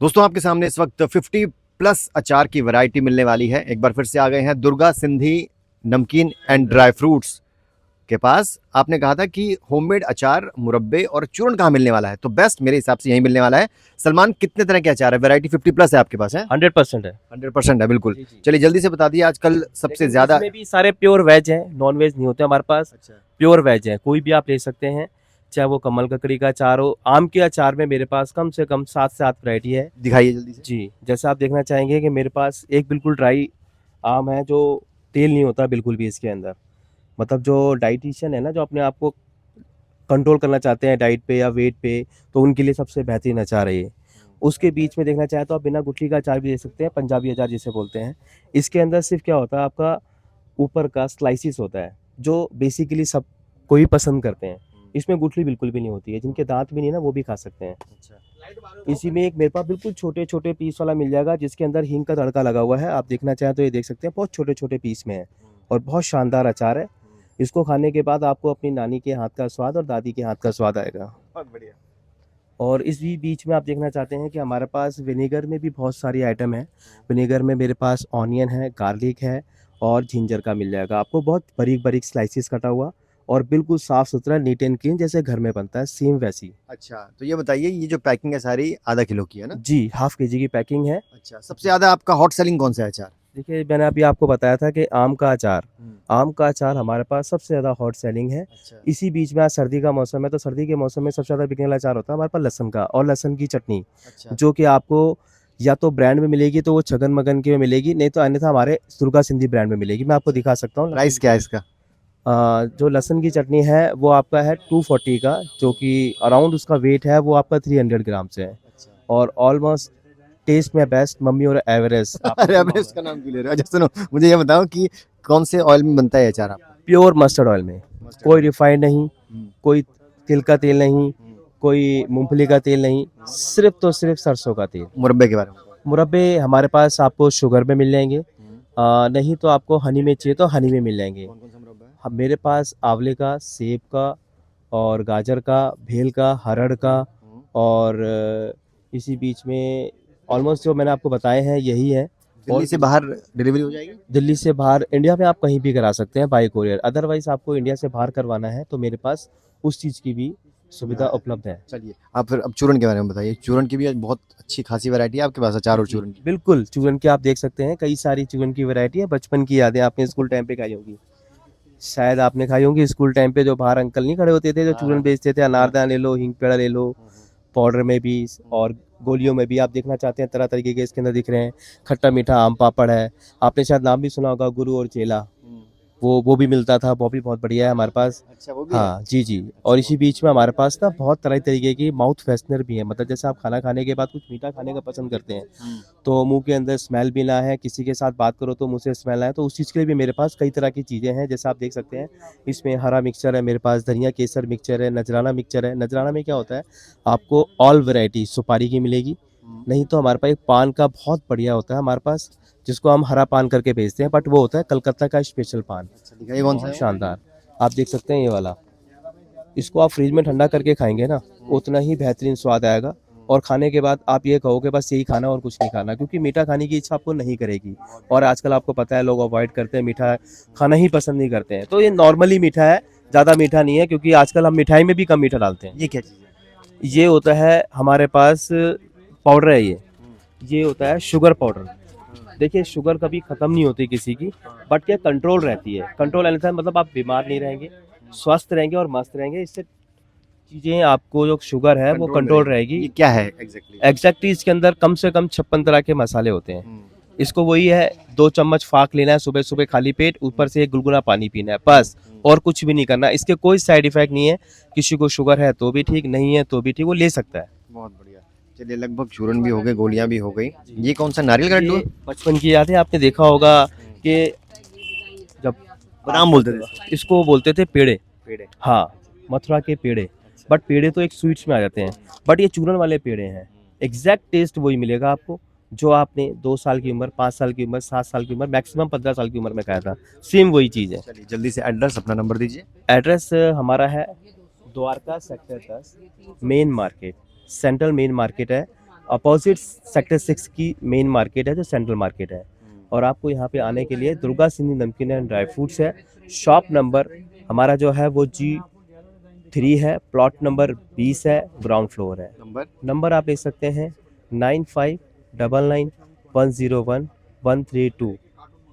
दोस्तों आपके सामने इस वक्त 50 प्लस अचार की वैरायटी मिलने वाली है। एक बार फिर से आ गए हैं दुर्गा सिंधी नमकीन एंड ड्राई फ्रूट्स के पास। आपने कहा था कि होममेड अचार, मुरब्बे और चूर्ण कहाँ मिलने वाला है, तो बेस्ट मेरे हिसाब से यही मिलने वाला है। सलमान, कितने तरह के अचार है? वैरायटी 50 प्लस है आपके पास है? 100% है। 100% है, बिल्कुल। जी जी। चलिए जल्दी से बता दिए, आजकल सबसे लेकिन ज्यादा। इसमें भी सारे प्योर वेज हैं, नॉन वेज नहीं होते हमारे पास। अच्छा। प्योर वेज है, कोई भी आप ले सकते हैं। चाहे वो कमल ककड़ी का अचार हो, आम के अचार में मेरे पास कम से कम 7 से 8 वैरायटी है। दिखाइए जल्दी से। जी, जैसे आप देखना चाहेंगे कि मेरे पास एक बिल्कुल ड्राई आम है, जो तेल नहीं होता बिल्कुल भी इसके अंदर। मतलब जो डाइटिशियन है ना, जो अपने आप को कंट्रोल करना चाहते हैं डाइट पे या वेट पे, तो उनके लिए सबसे बेहतरीन अचार है ये। उसके बीच में देखना चाहे तो आप बिना गुठली का अचार भी दे सकते हैं, पंजाबी अचार जिसे बोलते हैं। इसके अंदर सिर्फ क्या होता है, आपका ऊपर का स्लाइसिस होता है, जो बेसिकली सब कोई पसंद करते हैं। इसमें गुठली बिल्कुल भी नहीं होती है, जिनके दांत भी नहीं है ना, वो भी खा सकते हैं। इसी में एक मेरे पास बिल्कुल छोटे छोटे पीस वाला मिल जाएगा, जिसके अंदर हींग का तड़का लगा हुआ है। आप देखना चाहें तो ये देख सकते हैं, बहुत छोटे छोटे पीस में है और बहुत शानदार अचार है। इसको खाने के बाद आपको अपनी नानी के हाथ का स्वाद और दादी के हाथ का स्वाद आएगा। बहुत बढ़िया। और इस भी बीच में आप देखना चाहते हैं कि हमारे पास विनेगर में भी बहुत सारी आइटम है। विनेगर में मेरे पास ऑनियन है, गार्लिक है और जिंजर का मिल जाएगा आपको, बहुत बारीक बारीक स्लाइसिस कटा हुआ और बिल्कुल साफ सुथरा, नीट एंड क्लीन, जैसे घर में बनता है सेम वैसी। अच्छा, तो ये बताइए, ये जो पैकिंग है सारी आधा किलो की है ना? जी, हाफ के जी की पैकिंग है। अच्छा, सबसे ज्यादा आपका हॉट सेलिंग कौन सा है अचार? देखिए, मैंने अभी आपको बताया था कि आम का अचार, हम्म। आम का अचार हमारे पास सबसे ज़्यादा हॉट सेलिंग है। अच्छा। इसी बीच में आज सर्दी का मौसम है, तो सर्दी के मौसम में सबसे ज़्यादा बिकने वाला अचार होता है हमारे पास लहसुन का, और लहसुन की चटनी, अच्छा। जो कि आपको या तो ब्रांड में मिलेगी तो वो छगन मगन की में मिलेगी, नहीं तो अन्यथा हमारे दुर्गा सिंधी ब्रांड में मिलेगी। मैं आपको दिखा सकता हूँ लहसुन प्राइस की क्या है चटनी। इसका? जो लहसुन की चटनी है वो आपका है 240 का, जो कि अराउंड उसका वेट है वो आपका 300 ग्राम से है। अच्छा। और ऑलमोस्ट टेस्ट में बेस्ट मम्मी और एवरेस्ट, आपने अरे सुना अबे, होगा। इसका नाम क्यों ले रहे हो? अच्छा सुनो, मुझे ये बताओ कि कौन से ऑयल में बनता है ये अचार आपका? प्योर मस्टर्ड ऑयल में, मस्टर्ड कोई ऑयल। रिफाइंड नहीं, हम्म। कोई तिल का तेल नहीं, हम्म। कोई मूंगफली का तेल नहीं, सिर्फ तो सिर्फ सरसों का तेल। मुरब्बे के बारे में बताओ। मुरब्बे हमारे पास आपको शुगर में मिल जाएंगे, हम्म। नहीं तो आपको हनी में चाहिए तो हनी में मिल जाएंगे। कौन कौन सा मुरब्बा है? हम मेरे पास आंवले का, सेब का और गाजर का, भेल का, हरड़ का, हम्म। और इसी बीच में ऑलमोस्ट जो मैंने आपको बताए हैं यही है। दिल्ली और से बाहर डिलीवरी हो जाएगी? दिल्ली से बाहर इंडिया में आप कहीं भी करा सकते हैं बाई कोरियर। अदरवाइज आपको इंडिया से बाहर करवाना है तो मेरे पास उस चीज़ की भी सुविधा उपलब्ध है। चलिए, आप फिर अब चूरन के बारे में बताइए। चूरन की भी आज बहुत अच्छी खासी वैरायटी है आपके पास, अचार और जी, चूरन की। बिल्कुल, चूरन की आप देख सकते हैं, कई सारी चूरन की वैरायटी है। बचपन की यादें आपने स्कूल टाइम पे खाई होंगी, शायद आपने खाई होंगी स्कूल टाइम पे, जो बाहर अंकल नहीं खड़े होते थे, जो हाँ चूरन हाँ हाँ। बेचते थे, अनारदाना ले लो, हिंग पेड़ा ले लो, हाँ, हाँ। पाउडर में भी और गोलियों में भी। आप देखना चाहते हैं तरह तरीके के इसके अंदर दिख रहे हैं। खट्टा मीठा आम पापड़ है, आपने शायद नाम भी सुना होगा, गुरु और चेला, हम्म। वो भी मिलता था, वो भी बहुत बढ़िया है हमारे पास। अच्छा, वो भी है? हाँ जी जी। अच्छा, और बहुत इसी बीच में हमारे पास ना बहुत तरह तरीके की माउथ फ्रेशनर भी है, मतलब जैसे आप खाना खाने के बाद कुछ मीठा खाने का पसंद करते हैं, हम्म। तो मुंह के अंदर स्मेल भी ना है, किसी के साथ बात करो तो मुंह से स्मेल आए, तो उस चीज़ के लिए भी मेरे पास कई तरह की चीज़ें हैं। जैसे आप देख सकते हैं, इसमें हरा मिक्सचर है मेरे पास, धनिया केसर मिक्सचर है, नजराना मिक्सचर है। नजराना में क्या होता है, आपको ऑल वैरायटी सुपारी की मिलेगी। नहीं तो हमारे पास एक पान का बहुत बढ़िया होता है हमारे पास, जिसको हम हरा पान करके बेचते हैं, बट वो होता है कलकत्ता का स्पेशल पान, अच्छा, दिखाइए कौन सा है बहुत वो? शानदार। आप देख सकते हैं ये वाला, इसको आप फ्रिज में ठंडा करके खाएंगे ना, उतना ही बेहतरीन स्वाद आएगा। और खाने के बाद आप ये कहोगे बस यही खाना और कुछ नहीं खाना, क्योंकि मीठा खाने की इच्छा आपको नहीं करेगी। और आजकल आपको पता है लोग अवॉइड करते हैं, मीठा खाना ही पसंद नहीं करते हैं, तो ये नॉर्मली मीठा है, ज़्यादा मीठा नहीं है, क्योंकि आजकल हम मिठाई में भी कम मीठा डालते हैं। ये क्या चीज़ है? ये होता है हमारे पास पाउडर है ये होता है शुगर पाउडर। देखिए, शुगर कभी ख़त्म नहीं होती किसी की, बट क्या कंट्रोल रहती है। कंट्रोल एनी टाइम, मतलब आप बीमार नहीं रहेंगे, स्वस्थ रहेंगे और मस्त रहेंगे। इससे चीज़ें, आपको जो शुगर है वो कंट्रोल कंट्रोल रहेगी। रहेगी। ये क्या है एग्जैक्टली? एग्जैक्टली इसके अंदर कम से कम 56 तरह के मसाले होते हैं। हम्म। इसको वही है, 2 चम्मच फाक लेना है सुबह सुबह खाली पेट, ऊपर से एक गुनगुना पानी पीना है, हम्म। बस। और कुछ भी नहीं करना। इसके कोई साइड इफेक्ट नहीं है, किसी को शुगर है तो भी ठीक, नहीं है तो भी ठीक, वो ले सकता है। बहुत बढ़िया। चलिए, लगभग चूरन भी हो गए, गोलियां भी हो गई। जी। ये कौन सा, नारियल का लड्डू? ये बचपन की याद है, आपने देखा होगा कि जब बादाम बोलते थे इसको। इसको बोलते थे पेड़े। पेड़े। हाँ, मथुरा के पेड़े। बट पेड़े तो एक स्वीट्स में आ जाते हैं, बट ये चूरन वाले पेड़े हैं। एग्जैक्ट टेस्ट वही मिलेगा आपको, जो आपने 2 साल की उम्र, 5 साल की उम्र, 7 साल की उम्र, मैक्सिमम 15 साल की उम्र में खाया था, सेम वही चीज़ है। चलिए जल्दी से एड्रेस अपना नंबर दीजिए। एड्रेस हमारा है Dwarka sector 10, main market, central main market है। अपोजिट सेक्टर 6 की मेन मार्केट है जो सेंट्रल मार्केट है। और आपको यहाँ पे आने के लिए दुर्गा सिंधी नमकीन एंड ड्राई फ्रूट्स है। शॉप नंबर हमारा जो है वो G3 है, प्लॉट नंबर 20 है, ग्राउंड फ्लोर है। नंबर आप ले सकते हैं 9599101132।